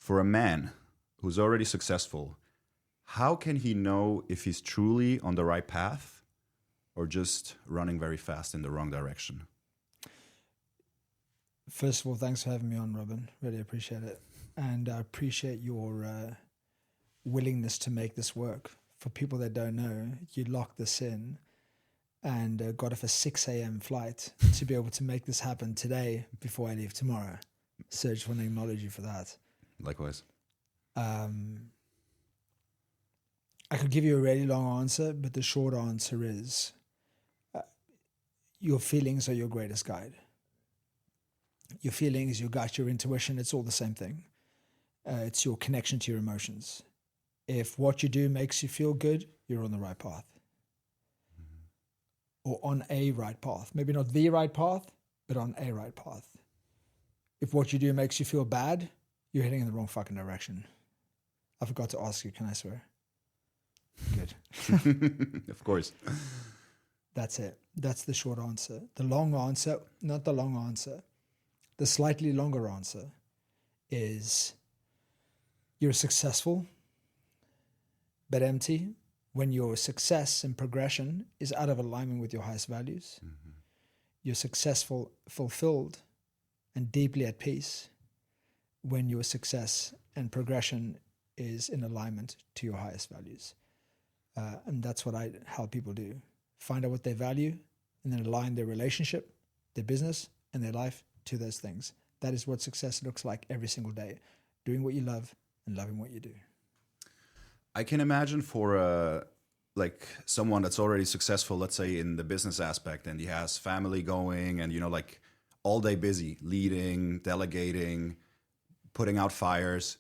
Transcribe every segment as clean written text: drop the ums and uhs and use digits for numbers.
for a man who's already successful, how can he know if he's truly on the right path or just running very fast in the wrong direction? First of all, thanks for having me on, Robin. Really appreciate it. And I appreciate your willingness to make this work. For people that don't know, you locked this in and got off a 6 a.m. flight to be able to make this happen today before I leave tomorrow. So I just want to acknowledge you for that. Likewise. I could give you a really long answer, but the short answer is your feelings are your greatest guide. Your feelings, your gut, your intuition, it's all the same thing. It's your connection to your emotions. If what you do makes you feel good, you're on the right path. Or on a right path. Maybe not the right path, but on a right path. If what you do makes you feel bad, you're heading in the wrong fucking direction. I forgot to ask you, can I swear? Good. Of course. That's it. That's the short answer. The long answer, not the long answer, the slightly longer answer is you're successful, but empty when your success and progression is out of alignment with your highest values. Mm-hmm. You're successful, fulfilled, and deeply at peace when your success and progression is in alignment to your highest values. And that's what I help people do. Find out what they value and then align their relationship, their business, and their life to those things. That is what success looks like every single day. Doing what you love and loving what you do. I can imagine for someone that's already successful, let's say in the business aspect, and he has family going and, all day busy, leading, delegating, putting out fires.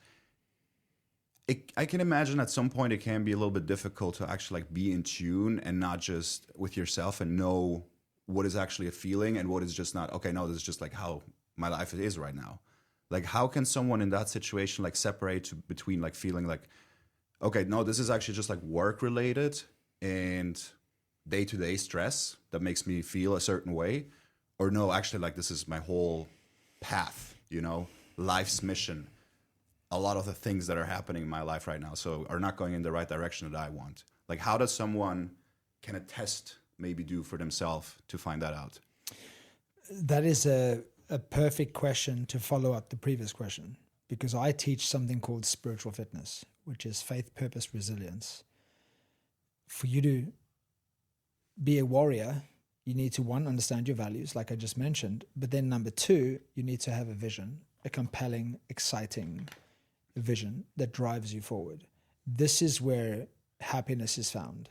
I can imagine at some point it can be a little bit difficult to actually be in tune and not just with yourself and know what is actually a feeling and what is just not, okay, no, this is just how my life is right now. How can someone in that situation separate between feeling okay, no, this is actually just work related and day-to-day stress that makes me feel a certain way, or no, actually this is my whole path, life's mission. A lot of the things that are happening in my life right now so are not going in the right direction that I want. How does someone can a test maybe do for themselves to find that out? That is a perfect question to follow up the previous question, because I teach something called spiritual fitness, which is faith, purpose, resilience. For you to be a warrior, you need to, one, understand your values, like I just mentioned, but then number two, you need to have a vision, a compelling, exciting vision that drives you forward. This is where happiness is found.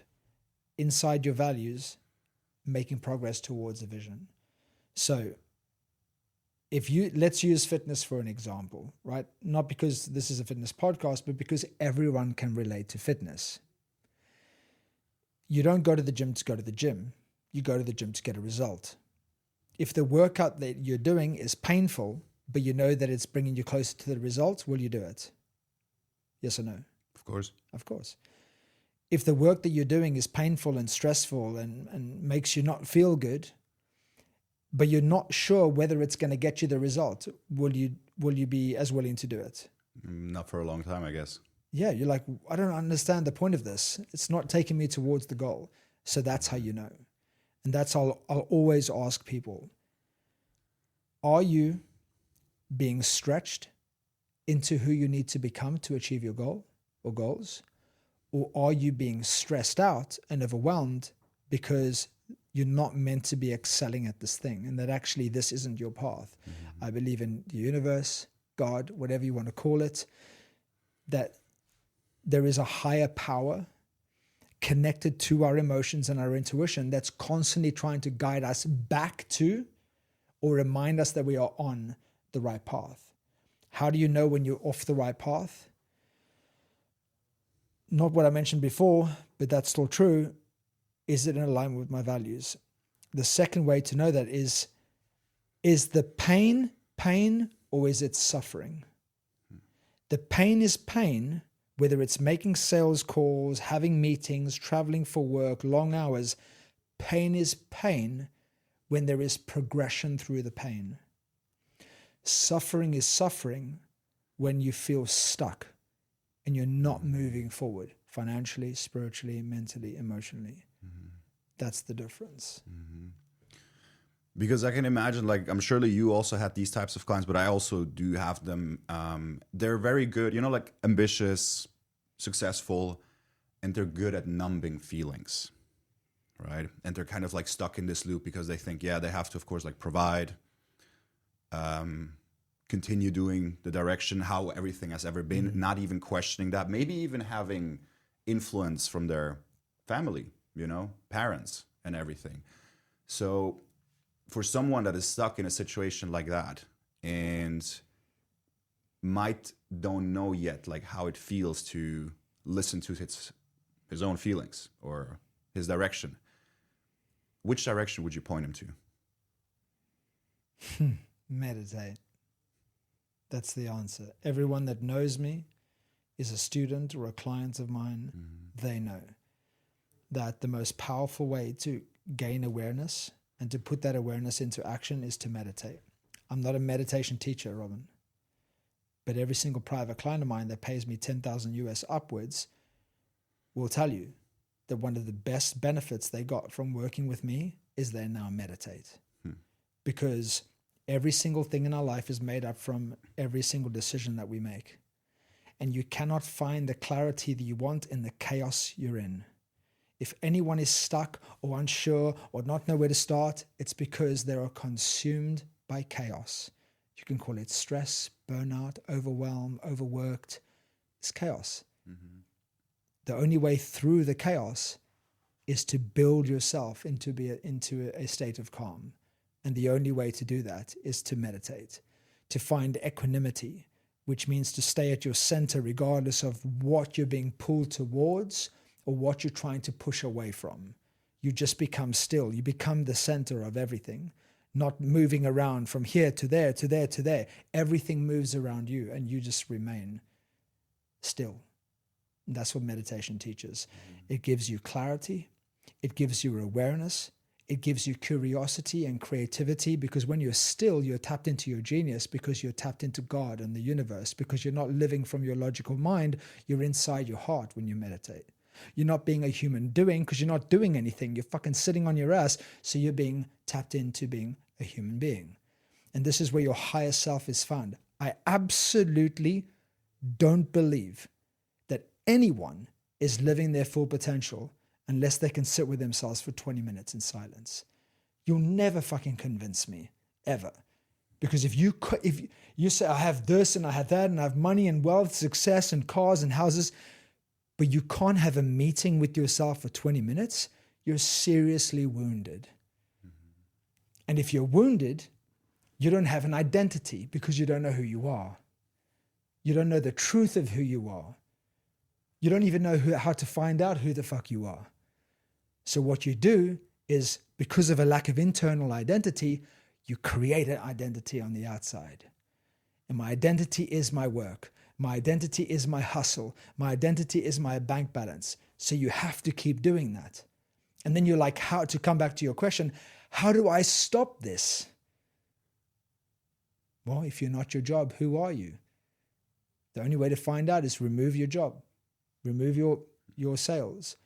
Inside your values, making progress towards a vision. So let's use fitness for an example, right? Not because this is a fitness podcast, but because everyone can relate to fitness. You don't go to the gym to go to the gym. You go to the gym to get a result. If the workout that you're doing is painful, but you know that it's bringing you closer to the result, will you do it? Yes or no? Of course. Of course. If the work that you're doing is painful and stressful and makes you not feel good, but you're not sure whether it's going to get you the result, will you be as willing to do it? Not for a long time, I guess. Yeah, you're like, I don't understand the point of this. It's not taking me towards the goal. So that's how you know. And that's how I'll always ask people. Are you being stretched into who you need to become to achieve your goal or goals? Or are you being stressed out and overwhelmed because you're not meant to be excelling at this thing and that actually this isn't your path? Mm-hmm. I believe in the universe, God, whatever you want to call it, that there is a higher power connected to our emotions and our intuition that's constantly trying to guide us back to or remind us that we are on the right path. How do you know when you're off the right path? Not what I mentioned before, but that's still true. Is it in alignment with my values? The second way to know that is the pain or is it suffering? The pain is pain, whether it's making sales calls, having meetings, traveling for work, long hours. Pain is pain when there is progression through the pain. Suffering is suffering when you feel stuck and you're not moving forward financially, spiritually, mentally, emotionally. That's the difference. Because I can imagine, like, I'm surely you also had these types of clients, but I also do have them. They're very good, you know, like ambitious, successful, and they're good at numbing feelings, right? And they're kind of like stuck in this loop because they think, yeah, they have to, of course, like provide, continue doing the direction, how everything has ever been, not even questioning that, maybe even having influence from their family, you know, parents and everything. So for someone that is stuck in a situation like that and don't know yet like how it feels to listen to his own feelings or his direction, which direction would you point him to? Meditate. That's the answer. Everyone that knows me is a student or a client of mine. They know that the most powerful way to gain awareness and to put that awareness into action is to meditate. I'm not a meditation teacher, Robin, but every single private client of mine that pays me 10,000 US upwards will tell you that one of the best benefits they got from working with me is they now meditate. Because every single thing in our life is made up from every single decision that we make. And you cannot find the clarity that you want in the chaos you're in. If anyone is stuck or unsure or not know where to start, it's because they are consumed by chaos. You can call it stress, burnout, overwhelm, overworked. It's chaos. The only way through the chaos is to build yourself into a state of calm. And the only way to do that is to meditate, to find equanimity, which means to stay at your center regardless of what you're being pulled towards or what you're trying to push away from. You just become still. You become the center of everything, not moving around from here to there, to there, to there. Everything moves around you and you just remain still. And that's what meditation teaches. It gives you clarity. It gives you awareness. It gives you curiosity and creativity, because when you're still, you're tapped into your genius, because you're tapped into God and the universe, because you're not living from your logical mind. You're inside your heart when you meditate. You're not being a human doing, because you're not doing anything. You're fucking sitting on your ass. So you're being tapped into being a human being. And this is where your higher self is found. I absolutely don't believe that anyone is living their full potential unless they can sit with themselves for 20 minutes in silence. You'll never fucking convince me, ever. Because if you say, I have this and I have that and I have money and wealth, success and cars and houses, but you can't have a meeting with yourself for 20 minutes, you're seriously wounded. And if you're wounded, you don't have an identity because you don't know who you are. You don't know the truth of who you are. You don't even know how to find out who the fuck you are. So what you do is, because of a lack of internal identity, you create an identity on the outside. And my identity is my work. My identity is my hustle. My identity is my bank balance. So you have to keep doing that. And then you're like, how to come back to your question, how do I stop this? Well, if you're not your job, who are you? The only way to find out is remove your job, remove your sales,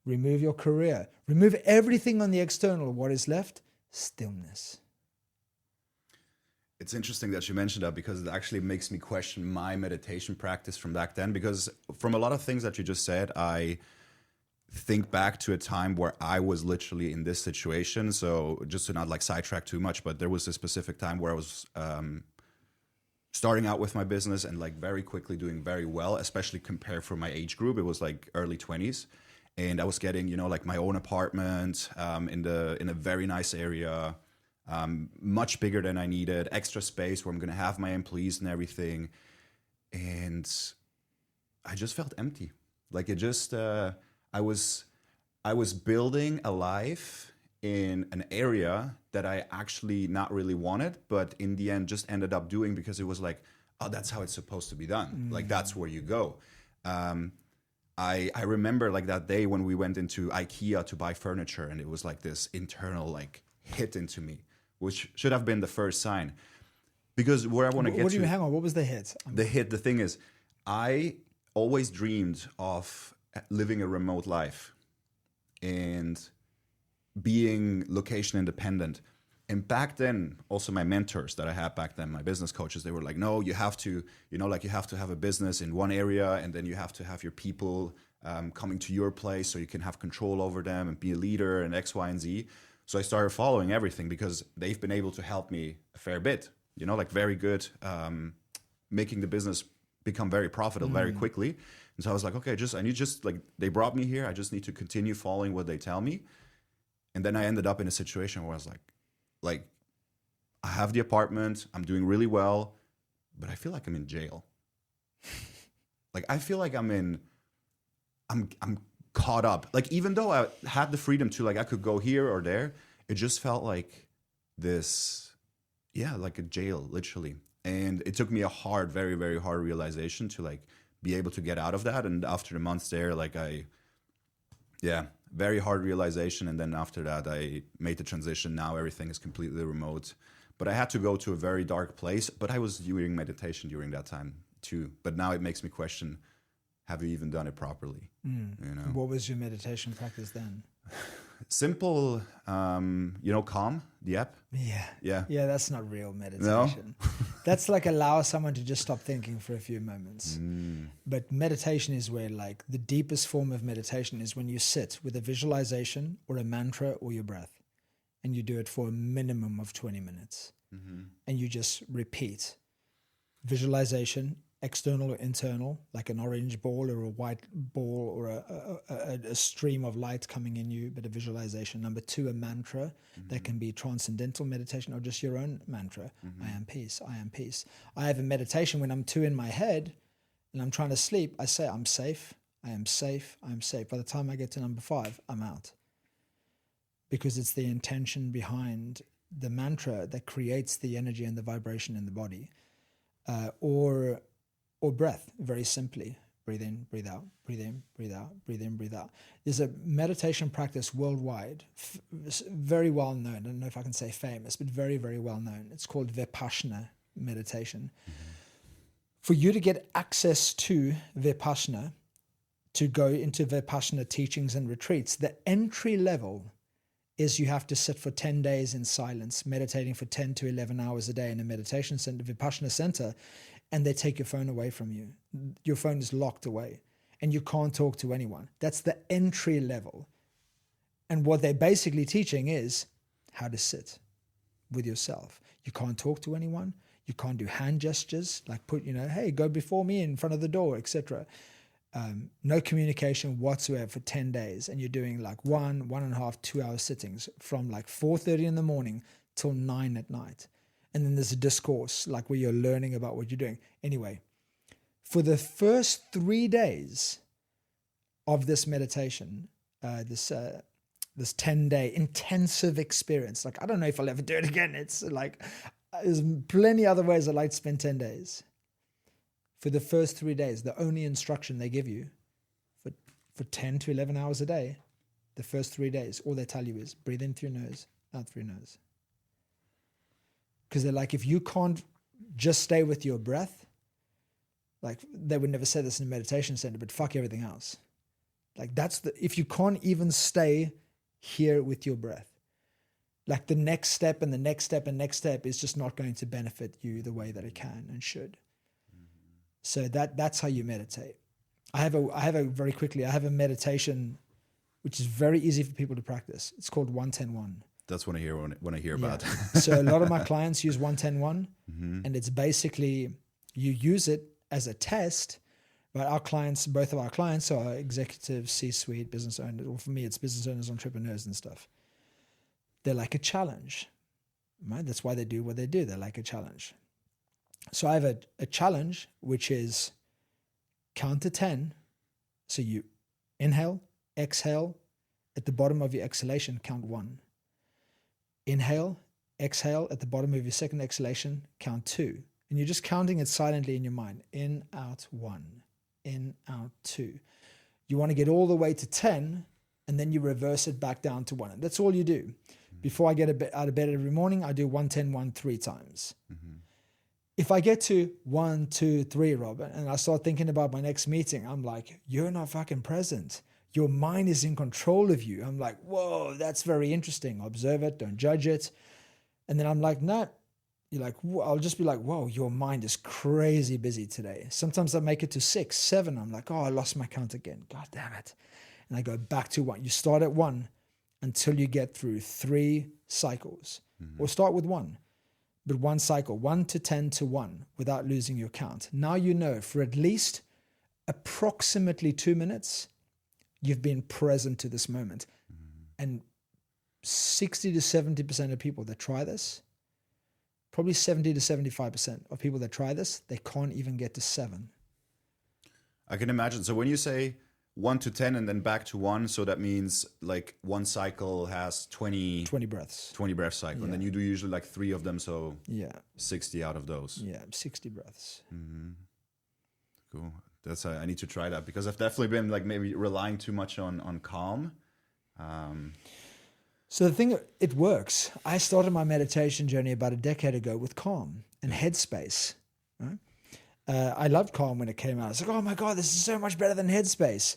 remove your career, remove everything on the external. What is left? Stillness. It's interesting that you mentioned that, because it actually makes me question my meditation practice from back then. Because from a lot of things that you just said, I think back to a time where I was literally in this situation. So just to not like sidetrack too much, but there was a specific time where I was starting out with my business and like very quickly doing very well, especially compared for my age group. It was like early 20s. And I was getting, you know, like my own apartment in a very nice area, much bigger than I needed, extra space where I'm going to have my employees and everything. And I just felt empty. Like it just, I was building a life in an area that I actually not really wanted, but in the end just ended up doing because it was like, oh, that's how it's supposed to be done. Like that's where you go. I remember like that day when we went into IKEA to buy furniture, and it was like this internal like hit into me, which should have been the first sign. Because where I want to get What do to, you hang on? What was the hit? the thing is, I always dreamed of living a remote life and being location independent. And back then, also my mentors that I had back then, my business coaches, they were like, no, you have to, you know, like you have to have a business in one area, and then you have to have your people coming to your place so you can have control over them and be a leader and X, Y, and Z. So I started following everything because they've been able to help me a fair bit, you know, like very good, making the business become very profitable very quickly. And so I was like, okay, they brought me here. I just need to continue following what they tell me. And then I ended up in a situation where I was like, I have the apartment, I'm doing really well, but I feel like I'm in jail. Like, I feel like I'm caught up. Like, even though I had the freedom to, like, I could go here or there, it just felt like this, like a jail, literally. And it took me a very, very hard realization to, like, be able to get out of that. And after the months there, like, very hard realization. And then after that, I made the transition. Now everything is completely remote. But I had to go to a very dark place. But I was doing meditation during that time too. But now it makes me question, have you even done it properly? You know? What was your meditation practice then? Simple, Calm, the app. Yeah, that's not real meditation. No? That's like allow someone to just stop thinking for a few moments. But meditation is where, like, the deepest form of meditation is when you sit with a visualization or a mantra or your breath, and you do it for a minimum of 20 minutes. And you just repeat visualization, external or internal, like an orange ball or a white ball or a stream of light coming in you, but a visualization. Number 2, a mantra that can be transcendental meditation or just your own mantra. I am peace, I am peace. I have a meditation when I'm too in my head and I'm trying to sleep. I say, I'm safe, I am safe, I am safe. By the time I get to number 5, I'm out. Because it's the intention behind the mantra that creates the energy and the vibration in the body. Or breath, very simply. Breathe in, breathe out, breathe in, breathe out, breathe in, breathe out. There's a meditation practice worldwide, very well known. I don't know if I can say famous, but very, very well known. It's called Vipassana meditation. For you to get access to Vipassana, to go into Vipassana teachings and retreats, the entry level is you have to sit for 10 days in silence, meditating for 10 to 11 hours a day in a meditation center, Vipassana center, and they take your phone away from you. Your phone is locked away and you can't talk to anyone. That's the entry level. And what they're basically teaching is how to sit with yourself. You can't talk to anyone. You can't do hand gestures like hey, go before me in front of the door, etc. No communication whatsoever for 10 days. And you're doing like 1.5, 2 hour sittings from like 4:30 in the morning till 9 at night. And then there's a discourse, like where you're learning about what you're doing. Anyway, for the first 3 days of this meditation, this 10-day intensive experience, like, I don't know if I'll ever do it again. It's like, there's plenty other ways I'd like to spend 10 days. For the first 3 days, the only instruction they give you for 10 to 11 hours a day, the first 3 days, all they tell you is breathe in through your nose, out through your nose. Because they're like, if you can't just stay with your breath, like, they would never say this in a meditation center, but fuck everything else. Like, if you can't even stay here with your breath, like the next step and the next step and next step is just not going to benefit you the way that it can and should. So that's how you meditate. I have a meditation which is very easy for people to practice. It's called 1-10-1. That's what I hear about. So a lot of my clients use 1-10-1, and it's basically, you use it as a test. But both of our clients are executives, C-suite, business owners, or for me, it's business owners, entrepreneurs and stuff. They're like a challenge, right? That's why they do what they do. They're like a challenge. So I have a challenge, which is count to 10. So you inhale, exhale. At the bottom of your exhalation, count 1. Inhale, exhale. At the bottom of your second exhalation, count 2. And you're just counting it silently in your mind. In, out, 1. In, out, 2. You want to get all the way to 10, and then you reverse it back down to 1. And that's all you do. Before I get out of bed every morning, I do 1-10-1 3 times. if I get to 1, 2, 3, Robert, and I start thinking about my next meeting, I'm like, you're not fucking present. Your mind is in control of you. I'm like, whoa, that's very interesting. Observe it, don't judge it. And then I'm like, no. You're like, I'll just be like, whoa, your mind is crazy busy today. Sometimes I make it to 6, 7. I'm like, oh, I lost my count again. God damn it. And I go back to 1. You start at 1 until you get through 3 cycles. Or start with 1. But 1 cycle, 1 to 10 to 1, without losing your count. Now you know for at least approximately 2 minutes, you've been present to this moment. And 60 to 70% of people that try this, probably 70 to 75% of people that try this, they can't even get to 7. I can imagine. So when you say 1 to 10 and then back to 1, so that means like one cycle has 20 breaths. 20 breath cycle. Yeah. And then you do usually like 3 of them, so Yeah. 60 out of those. Yeah, 60 breaths. Cool. That's I need to try that because I've definitely been like maybe relying too much on calm. So the thing, it works. I started my meditation journey about a decade ago with Calm and Headspace. Right? I loved Calm when it came out. I was like, oh my God, this is so much better than Headspace.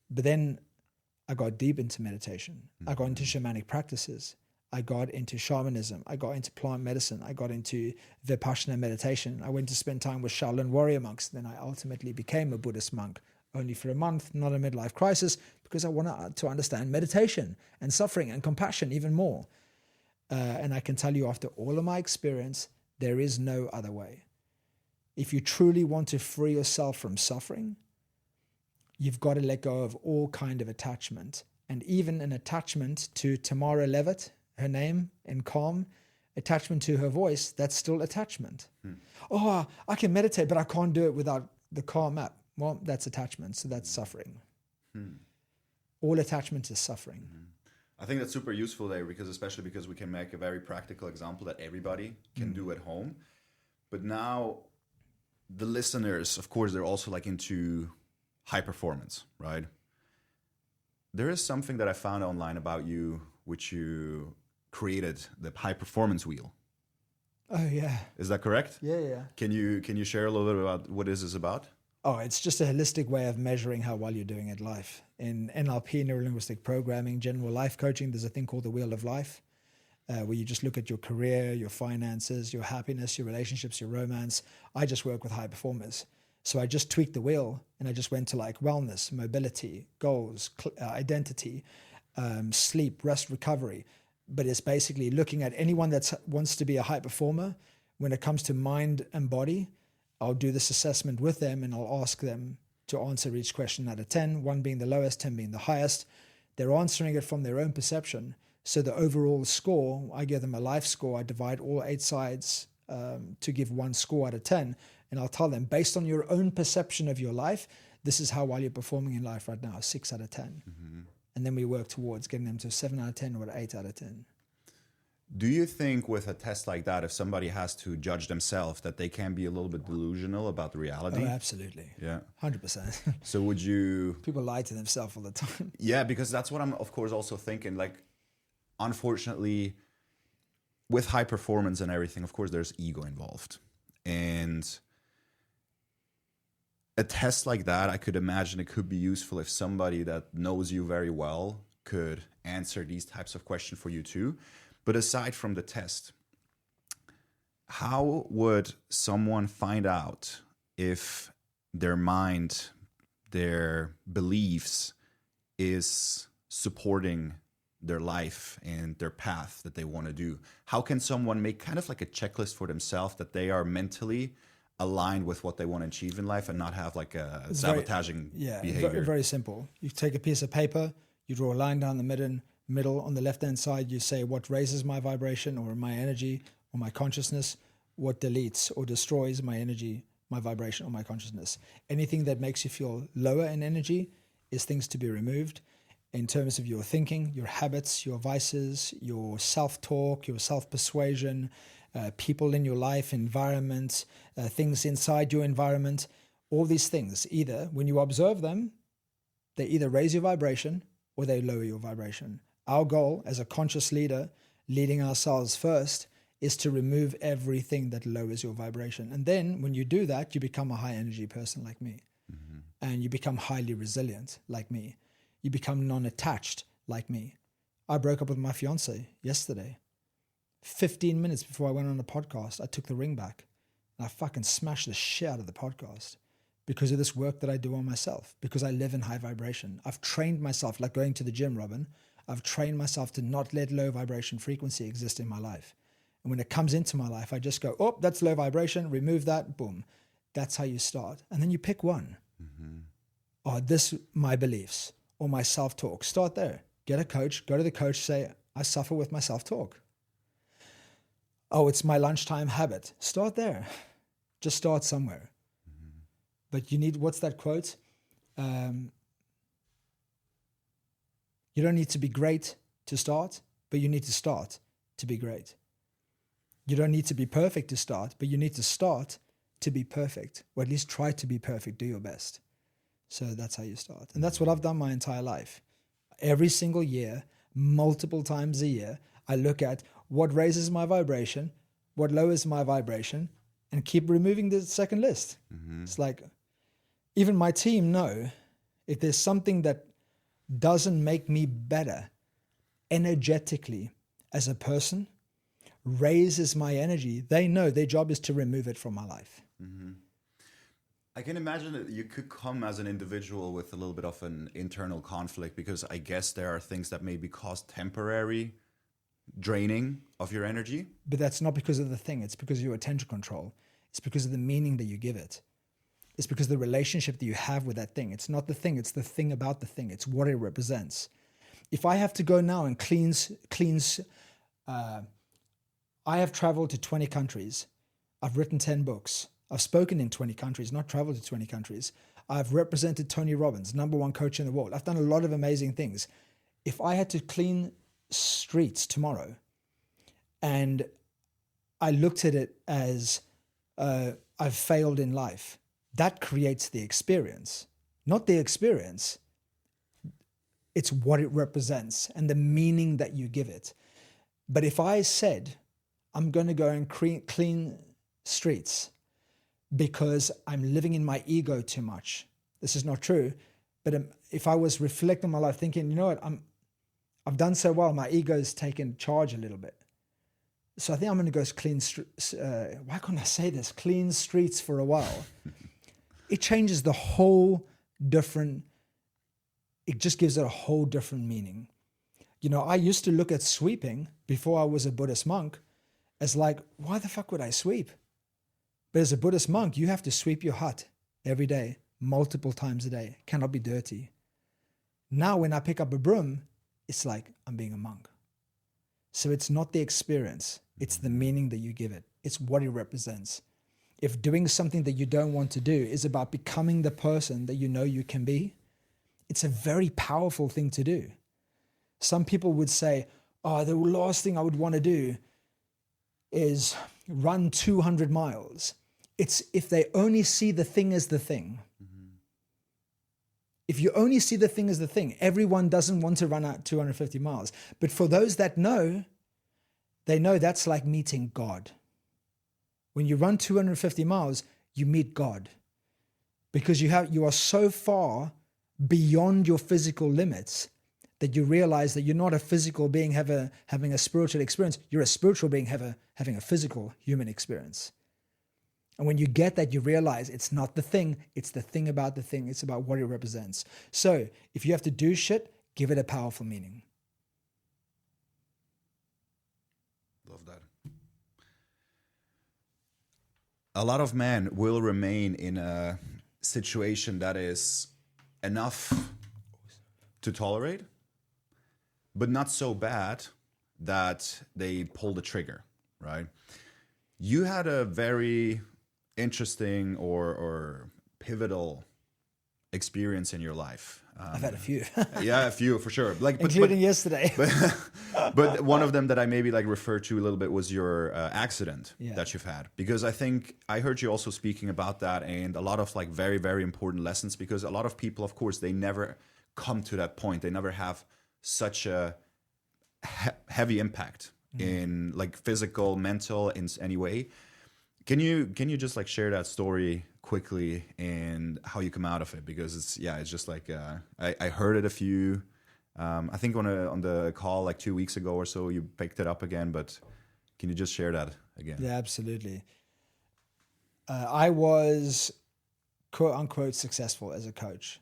But then I got deep into meditation. I got into shamanic practices. I got into shamanism. I got into plant medicine. I got into Vipassana meditation. I went to spend time with Shaolin warrior monks. Then I ultimately became a Buddhist monk, only for a month, not a midlife crisis, because I wanted to understand meditation and suffering and compassion even more. And I can tell you, after all of my experience, there is no other way. If you truly want to free yourself from suffering, you've got to let go of all kind of attachment. And even an attachment to Tamara Levitt, her name in Calm, attachment to her voice, that's still attachment. Oh, I can meditate, but I can't do it without the Calm app. Well, that's attachment, so that's suffering. All attachment is suffering. I think that's super useful there because especially because we can make a very practical example that everybody can do at home. But now the listeners, of course, they're also like into high performance, right? There is something that I found online about you, which you created, the high performance wheel. Oh yeah. Is that correct? Yeah. Can you share a little bit about what this is about? Oh, it's just a holistic way of measuring how well you're doing at life. In NLP, neuro-linguistic programming, general life coaching, there's a thing called the Wheel of Life, where you just look at your career, your finances, your happiness, your relationships, your romance. I just work with high performers. So I just tweaked the wheel and I just went to like wellness, mobility, goals, identity, sleep, rest, recovery. But it's basically looking at anyone that wants to be a high performer. When it comes to mind and body, I'll do this assessment with them and I'll ask them to answer each question out of 10, 1 being the lowest, 10 being the highest. They're answering it from their own perception. So the overall score, I give them a life score. I divide all 8 sides to give 1 score out of 10. And I'll tell them, based on your own perception of your life, this is how well you're performing in life right now, 6 out of 10. And then we work towards getting them to 7 out of 10 or 8 out of 10. Do you think with a test like that, if somebody has to judge themselves, that they can be a little bit delusional about the reality? Oh, absolutely. Yeah. 100%. So would you... People lie to themselves all the time. Yeah, because that's what I'm, of course, also thinking. Like, unfortunately, with high performance and everything, of course, there's ego involved. And a test like that, I could imagine it could be useful if somebody that knows you very well could answer these types of questions for you too. But aside from the test, how would someone find out if their mind, their beliefs is supporting their life and their path that they want to do? How can someone make kind of like a checklist for themselves that they are mentally aligned with what they want to achieve in life and not have like a sabotaging behavior? Very, very simple. You take a piece of paper, you draw a line down the middle on the left-hand side, you say what raises my vibration or my energy or my consciousness, what deletes or destroys my energy, my vibration or my consciousness. Anything that makes you feel lower in energy is things to be removed in terms of your thinking, your habits, your vices, your self-talk, your self-persuasion, people in your life, environment, things inside your environment. All these things, either when you observe them, they either raise your vibration or they lower your vibration. Our goal as a conscious leader, leading ourselves first, is to remove everything that lowers your vibration. And then when you do that, you become a high energy person like me. And you become highly resilient like me. You become non-attached like me. I broke up with my fiance yesterday. 15 minutes before I went on the podcast, I took the ring back. And I fucking smashed the shit out of the podcast because of this work that I do on myself, because I live in high vibration. I've trained myself, like going to the gym, Robin. I've trained myself to not let low vibration frequency exist in my life. And when it comes into my life, I just go, oh, that's low vibration, remove that, boom. That's how you start. And then you pick one. Are this my beliefs or my self-talk? Start there. Get a coach, go to the coach, say, I suffer with my self-talk. Oh, it's my lunchtime habit. Start there. Just start somewhere. But you need, what's that quote? You don't need to be great to start, but you need to start to be great. You don't need to be perfect to start, but you need to start to be perfect, or at least try to be perfect, do your best. So that's how you start. And that's what I've done my entire life. Every single year, multiple times a year, I look at what raises my vibration, what lowers my vibration, and keep removing the second list. It's like, even my team know if there's something that doesn't make me better energetically as a person, raises my energy, they know their job is to remove it from my life. I can imagine that you could come as an individual with a little bit of an internal conflict, because I guess there are things that maybe cause temporary draining of your energy. But that's not because of the thing. It's because of your attention control. It's because of the meaning that you give it. It's because of the relationship that you have with that thing. It's not the thing. It's the thing about the thing. It's what it represents. If I have to go now and I have traveled to 20 countries. I've written 10 books. I've spoken in 20 countries, not traveled to 20 countries. I've represented Tony Robbins, #1 coach in the world. I've done a lot of amazing things. If I had to clean streets tomorrow and I looked at it as I've failed in life, that creates the experience. Not the experience. It's what it represents and the meaning that you give it. But if I said, I'm going to go and clean streets because I'm living in my ego too much. This is not true. But if I was reflecting on my life thinking, you know what, I've done so well, my ego's taken charge a little bit. So I think I'm going to go clean streets. Why can't I say this? Clean streets for a while. It changes the whole different, it just gives it a whole different meaning. You know, I used to look at sweeping before I was a Buddhist monk as like, why the fuck would I sweep? But as a Buddhist monk, you have to sweep your hut every day, multiple times a day. It cannot be dirty. Now, when I pick up a broom, it's like I'm being a monk. So it's not the experience. It's the meaning that you give it. It's what it represents. If doing something that you don't want to do is about becoming the person that you know you can be, it's a very powerful thing to do. Some people would say, oh, the last thing I would want to do is run 200 miles. It's if they only see the thing as the thing. If you only see the thing as the thing, everyone doesn't want to run out 250 miles. But for those that know, they know that's like meeting God. When you run 250 miles, you meet God. Because you are so far beyond your physical limits that you realize that you're not a physical being having a spiritual experience. You're a spiritual being having a physical human experience. And when you get that, you realize it's not the thing. It's the thing about the thing. It's about what it represents. So if you have to do shit, give it a powerful meaning. Love that. A lot of men will remain in a situation that is enough to tolerate, but not so bad that they pull the trigger, right? You had a very interesting or pivotal experience in your life. I've had a few. Yeah, a few for sure. Like, including yesterday. But one of them that I maybe like referred to a little bit was your accident that you've had. Because I think I heard you also speaking about that, and a lot of like very, very important lessons, because a lot of people, of course, they never come to that point. They never have such a heavy impact in like physical, mental, in any way. Can you just like share that story quickly and how you come out of it? Because it's just like I heard it a few. I think on the call like 2 weeks ago or so you picked it up again, but can you just share that again? Yeah, absolutely. I was quote unquote successful as a coach.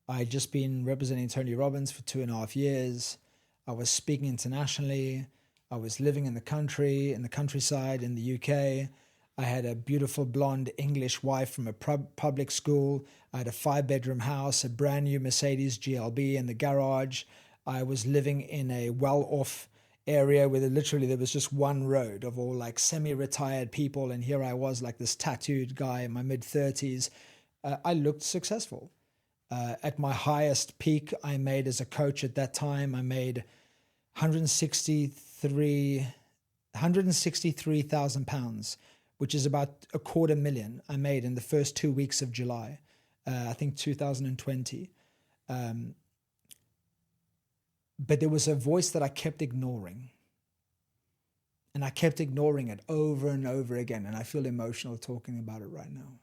I had just been representing Tony Robbins for 2.5 years. I was speaking internationally. I was living in the countryside in the UK. I had a beautiful blonde English wife from a public school. I had a 5-bedroom house, a brand new Mercedes GLB in the garage. I was living in a well-off area where there was just one road of all like semi-retired people. And here I was like this tattooed guy in my mid-30s. I looked successful. At my highest peak, I made as a coach at that time, I made £163,000, which is about $250,000 I made in the first 2 weeks of July, I think 2020. But there was a voice that I kept ignoring. And I kept ignoring it over and over again. And I feel emotional talking about it right now.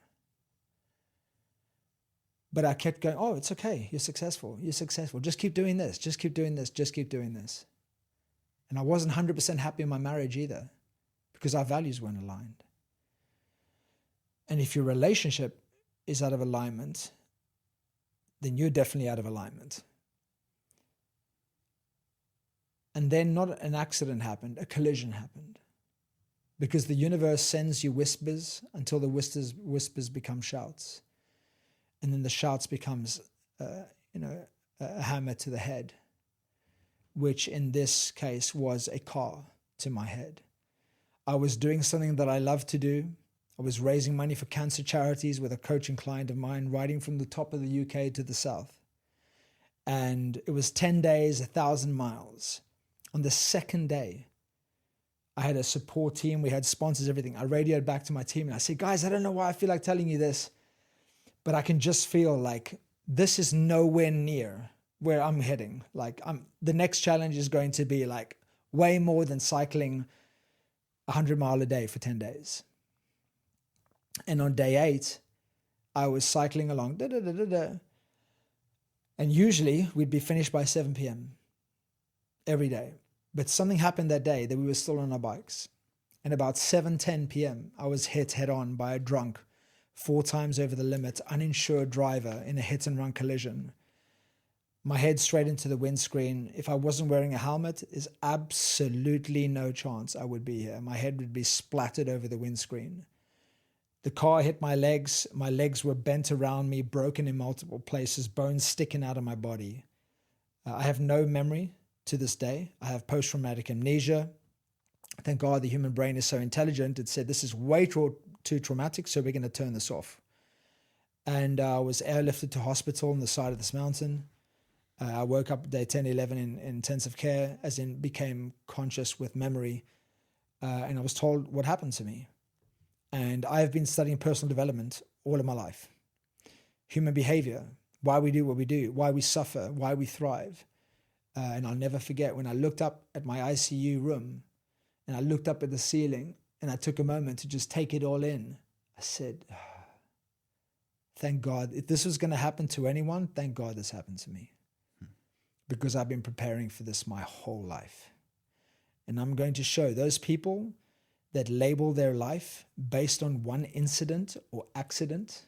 But I kept going, oh, it's okay. You're successful. You're successful. Just keep doing this. Just keep doing this. Just keep doing this. And I wasn't 100% happy in my marriage either, because our values weren't aligned. And if your relationship is out of alignment, then you're definitely out of alignment. And then not an accident happened, a collision happened. Because the universe sends you whispers until the whispers become shouts. And then the shouts becomes, a hammer to the head, which in this case was a car to my head. I was doing something that I love to do. I was raising money for cancer charities with a coaching client of mine, riding from the top of the UK to the south. And it was 10 days, 1,000 miles. On the second day, I had a support team. We had sponsors, everything. I radioed back to my team and I said, guys, I don't know why I feel like telling you this, but I can just feel like this is nowhere near where I'm heading. Like the next challenge is going to be like way more than cycling 100 miles a day for 10 days. And on day 8, I was cycling along, and usually we'd be finished by 7 p.m. every day. But something happened that day that we were still on our bikes. And about 7:10 p.m., I was hit head on by a drunk, 4 times over the limit, uninsured driver in a hit and run collision. My head straight into the windscreen. If I wasn't wearing a helmet, there's absolutely no chance I would be here. My head would be splattered over the windscreen. The car hit my legs. My legs were bent around me, broken in multiple places, bones sticking out of my body. I have no memory to this day. I have post-traumatic amnesia. Thank God the human brain is so intelligent. It said, this is way too traumatic, so we're going to turn this off. And I was airlifted to hospital on the side of this mountain. I woke up day 10, 11 in intensive care, as in became conscious with memory. And I was told what happened to me. And I have been studying personal development all of my life. Human behavior, why we do what we do, why we suffer, why we thrive. And I'll never forget when I looked up at my ICU room and I looked up at the ceiling and I took a moment to just take it all in. I said, thank God. If this was going to happen to anyone, thank God this happened to me. Because I've been preparing for this my whole life. And I'm going to show those people that label their life based on one incident or accident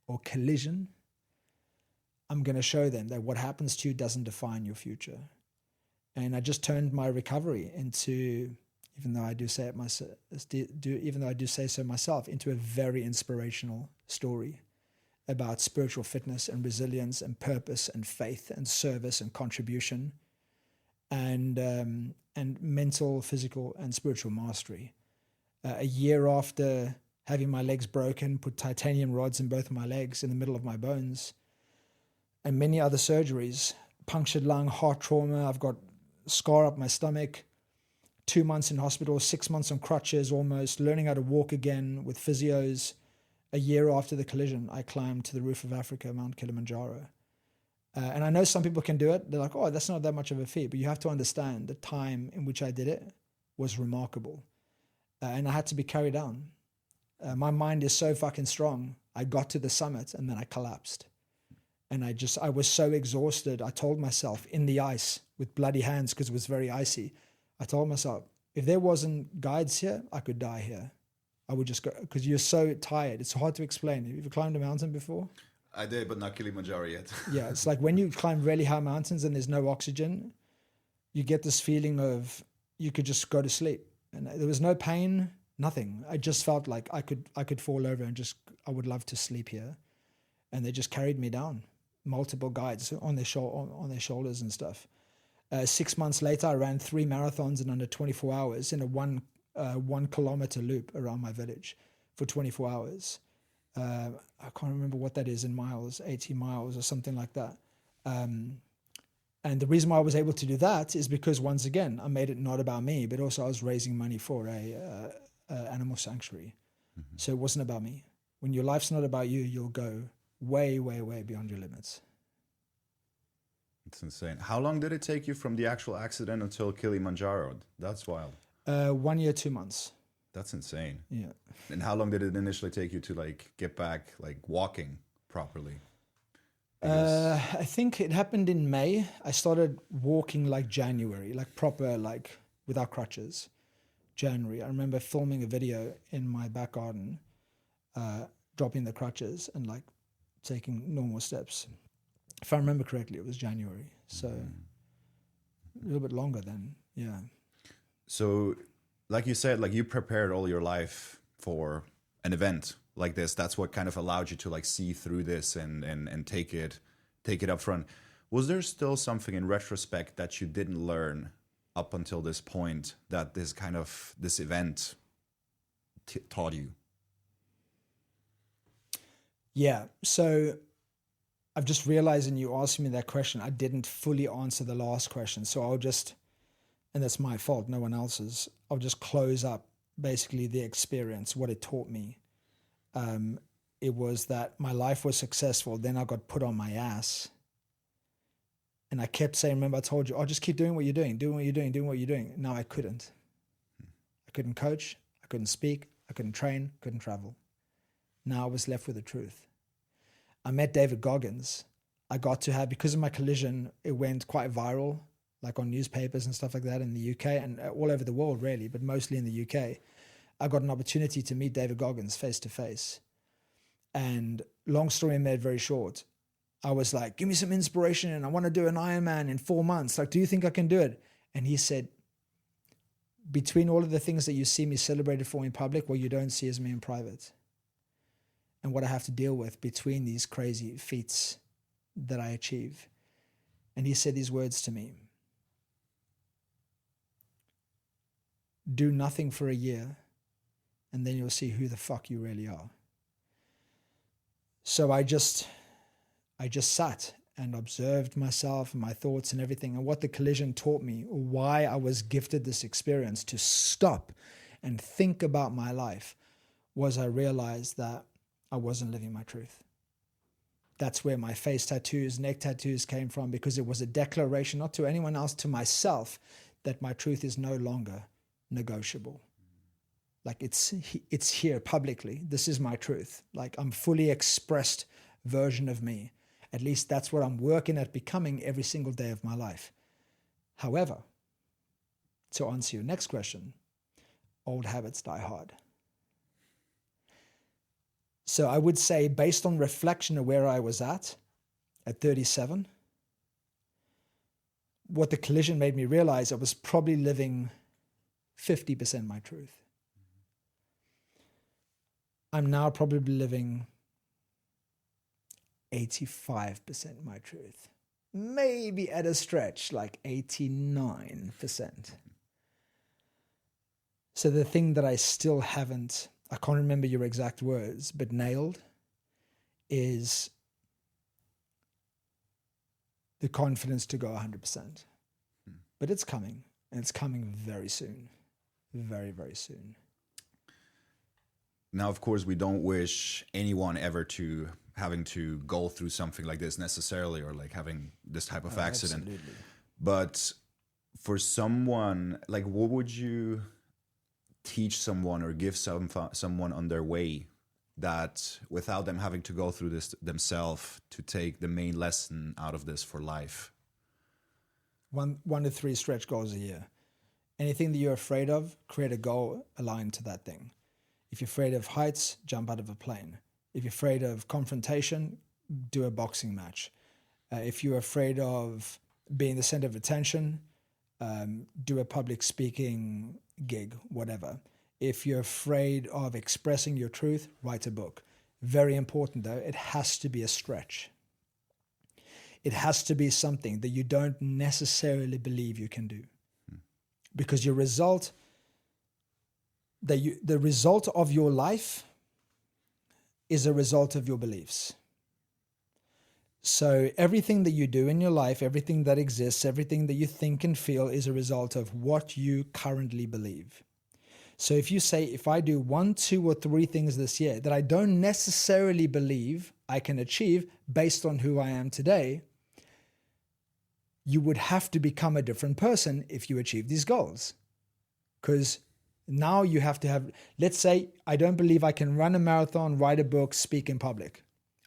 or collision, I'm going to show them that what happens to you doesn't define your future. And I just turned my recovery into, even though I do say so myself, into a very inspirational story about spiritual fitness and resilience and purpose and faith and service and contribution and mental, physical, and spiritual mastery. A year after having my legs broken, put titanium rods in both of my legs in the middle of my bones, and many other surgeries, punctured lung, heart trauma, I've got scar up my stomach, 2 months in hospital, 6 months on crutches almost, learning how to walk again with physios. A year after the collision, I climbed to the roof of Africa, Mount Kilimanjaro. And I know some people can do it. They're like, oh, that's not that much of a feat. But you have to understand the time in which I did it was remarkable. And I had to be carried down. My mind is so fucking strong. I got to the summit and then I collapsed. And I was so exhausted. I told myself in the ice with bloody hands, because it was very icy. I told myself, if there wasn't guides here, I could die here. I would just go, because you're so tired. It's hard to explain. Have you ever climbed a mountain before? I did, but not Kilimanjaro yet. Yeah, it's like when you climb really high mountains and there's no oxygen, you get this feeling of you could just go to sleep. And there was no pain, nothing. I just felt like I could fall over and I would love to sleep here. And they just carried me down. Multiple guides on their shoulders and stuff. 6 months later, I ran 3 marathons in under 24 hours in a 1 kilometer loop around my village for 24 hours. I can't remember what that is in miles, 80 miles or something like that. And the reason why I was able to do that is because, once again, I made it not about me, but also I was raising money for a animal sanctuary. Mm-hmm. So it wasn't about me. When your life's not about you, you'll go way, way, way beyond your limits. It's insane. How long did it take you from the actual accident until Kilimanjaro? That's wild. 1 year, 2 months. That's insane. Yeah. And how long did it initially take you to like get back, like walking properly? I think it happened in May. I started walking like January, like proper, like without crutches. January. I remember filming a video in my back garden, dropping the crutches and like taking normal steps. If I remember correctly, it was January. So a little bit longer then. Yeah. So like you said, like you prepared all your life for an event like this. That's what kind of allowed you to like see through this and take it up front. Was there still something in retrospect that you didn't learn up until this point that this event taught you? Yeah. So I've just realized, and you asked me that question, I didn't fully answer the last question. So I'll just, and that's my fault, no one else's, I'll just close up basically the experience, what it taught me. It was that my life was successful. Then I got put on my ass. And I kept saying, remember I told you, oh, just keep doing what you're doing, doing what you're doing, doing what you're doing. No, I couldn't. I couldn't coach. I couldn't speak. I couldn't train. Couldn't travel. Now I was left with the truth. I met David Goggins. I got to have, because of my collision, it went quite viral, like on newspapers and stuff like that in the UK and all over the world really, but mostly in the UK. I got an opportunity to meet David Goggins face to face. And long story made very short, I was like, give me some inspiration and I want to do an Ironman in 4 months. Like, do you think I can do it? And he said, between all of the things that you see me celebrated for in public, what you don't see is me in private. And what I have to deal with between these crazy feats that I achieve. And he said these words to me. Do nothing for a year, and then you'll see who the fuck you really are. So I just sat and observed myself and my thoughts and everything. And what the collision taught me, or why I was gifted this experience to stop and think about my life, was I realized that I wasn't living my truth. That's where my face tattoos, neck tattoos came from, because it was a declaration, not to anyone else, to myself, that my truth is no longer negotiable. Like it's here publicly. This is my truth. Like I'm fully expressed version of me. At least that's what I'm working at becoming every single day of my life. However, to answer your next question, old habits die hard. So I would say, based on reflection of where I was at 37, what the collision made me realize, I was probably living 50% my truth. I'm now probably living 85% my truth. Maybe at a stretch, like 89%. So the thing that I still haven't, I can't remember your exact words, but nailed, is the confidence to go 100%. But it's coming, and it's coming very soon. Very, very soon. Now, of course, we don't wish anyone ever to having to go through something like this necessarily, or like having this type of accident. Absolutely. But for someone, like, what would you teach someone or give someone on their way that without them having to go through this themselves, to take the main lesson out of this for life? 1 to 3 stretch goals a year. Anything that you're afraid of, create a goal aligned to that thing. If you're afraid of heights, jump out of a plane. If you're afraid of confrontation, do a boxing match. If you're afraid of being the center of attention, do a public speaking gig, whatever. If you're afraid of expressing your truth, write a book. Very important though, it has to be a stretch. It has to be something that you don't necessarily believe you can do. Because the result of your life is a result of your beliefs. So everything that you do in your life, everything that exists, everything that you think and feel is a result of what you currently believe. So if you say, if I do 1, 2, or 3 things this year that I don't necessarily believe I can achieve based on who I am today, you would have to become a different person if you achieve these goals. Because now you have to have, let's say, I don't believe I can run a marathon, write a book, speak in public.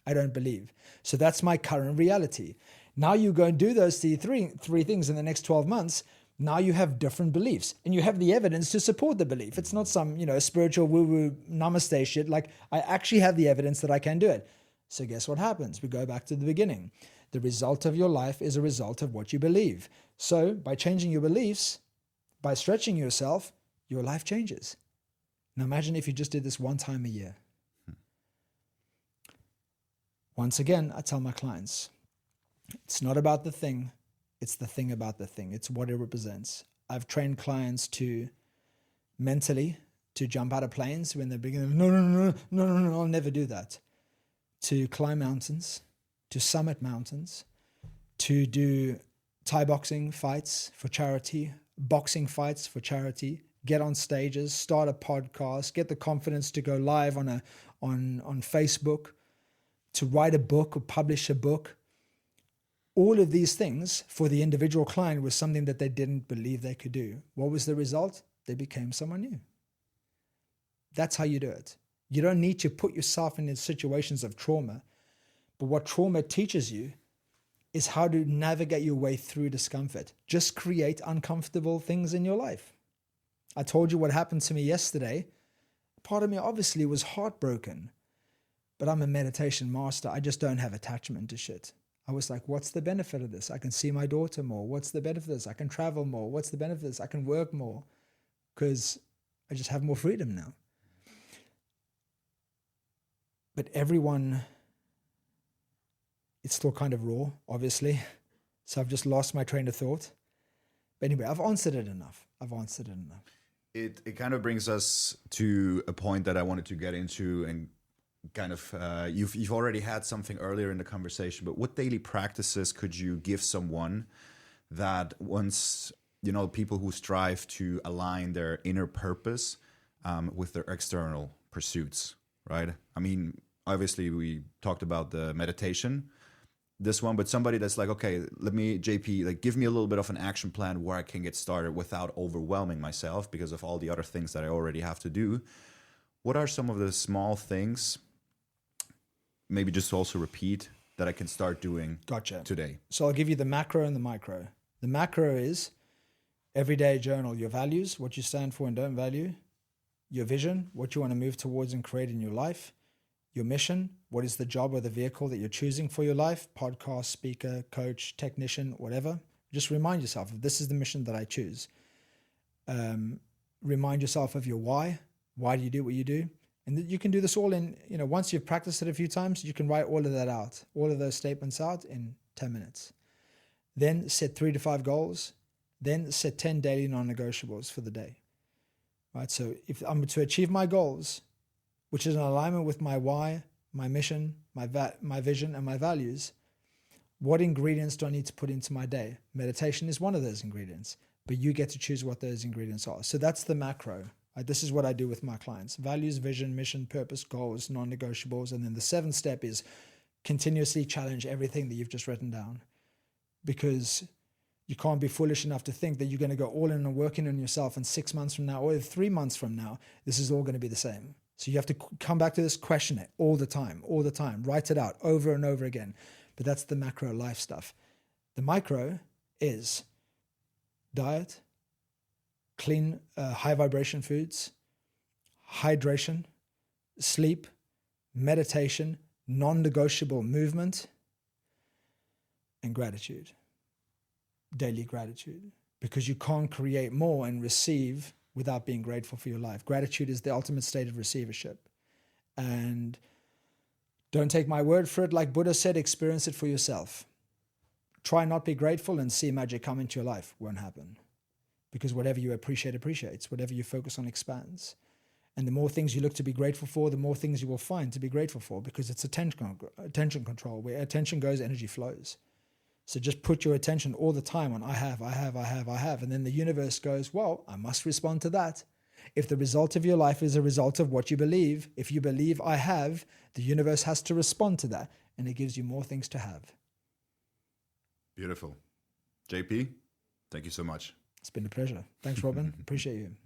I don't believe. So that's my current reality. Now you go and do those three things in the next 12 months. Now you have different beliefs and you have the evidence to support the belief. It's not some, spiritual woo-woo namaste shit. Like, I actually have the evidence that I can do it. So guess what happens? We go back to the beginning. The result of your life is a result of what you believe. So by changing your beliefs, by stretching yourself, your life changes. Now imagine if you just did this 1 time a year. Once again, I tell my clients, it's not about the thing, it's the thing about the thing. It's what it represents. I've trained clients to mentally, to jump out of planes when they're beginning, no, I'll never do that. To climb mountains, to summit mountains, to do Thai boxing fights for charity, boxing fights for charity, get on stages, start a podcast, get the confidence to go live on Facebook, to write a book or publish a book. All of these things for the individual client was something that they didn't believe they could do. What was the result? They became someone new. That's how you do it. You don't need to put yourself in situations of trauma. But what trauma teaches you is how to navigate your way through discomfort. Just create uncomfortable things in your life. I told you what happened to me yesterday. Part of me obviously was heartbroken. But I'm a meditation master. I just don't have attachment to shit. I was like, what's the benefit of this? I can see my daughter more. What's the benefit of this? I can travel more. What's the benefit of this? I can work more because I just have more freedom now. But everyone, it's still kind of raw, obviously. So I've just lost my train of thought. But anyway, I've answered it enough. It kind of brings us to a point that I wanted to get into, and kind of you've already had something earlier in the conversation, but what daily practices could you give someone that wants, people who strive to align their inner purpose with their external pursuits, right? I mean, obviously we talked about the meditation, this one, but somebody that's like, okay, JP, like, give me a little bit of an action plan where I can get started without overwhelming myself because of all the other things that I already have to do. What are some of the small things, maybe just also repeat, that I can start doing today? So I'll give you the macro and the micro. The macro is everyday journal your values, what you stand for and don't value, your vision, what you want to move towards and create in your life, your mission, what is the job or the vehicle that you're choosing for your life, podcast, speaker, coach, technician, whatever. Just remind yourself, this is the mission that I choose. Remind yourself of your why. Why do you do what you do? And you can do this all in, once you've practiced it a few times, you can write all of that out, all of those statements out in 10 minutes. Then set 3 to 5 goals. Then set 10 daily non-negotiables for the day. Right? So if I'm to achieve my goals, which is in alignment with my why, my mission, my vision, and my values, what ingredients do I need to put into my day? Meditation is one of those ingredients, but you get to choose what those ingredients are. So that's the macro. This is what I do with my clients. Values, vision, mission, purpose, goals, non-negotiables. And then the 7th step is continuously challenge everything that you've just written down. Because You can't be foolish enough to think that you're going to go all in and working on yourself, and 6 months from now or 3 months from now, this is all going to be the same. So you have to come back to this, question it all the time, write it out over and over again. But that's the macro life stuff. The micro is diet, clean, high vibration foods, hydration, sleep, meditation, non-negotiable movement, and gratitude. Daily gratitude. Because you can't create more and receive without being grateful for your life. Gratitude is the ultimate state of receivership. And don't take my word for it. Like Buddha said, experience it for yourself. Try not be grateful and see magic come into your life. Won't happen. Because whatever you appreciate appreciates. Whatever you focus on expands. And the more things you look to be grateful for, the more things you will find to be grateful for, because it's attention control. Where attention goes, energy flows. So just put your attention all the time on I have. And then the universe goes, well, I must respond to that. If the result of your life is a result of what you believe, if you believe I have, the universe has to respond to that. And it gives you more things to have. Beautiful. JP, thank you so much. It's been a pleasure. Thanks, Robin. Appreciate you.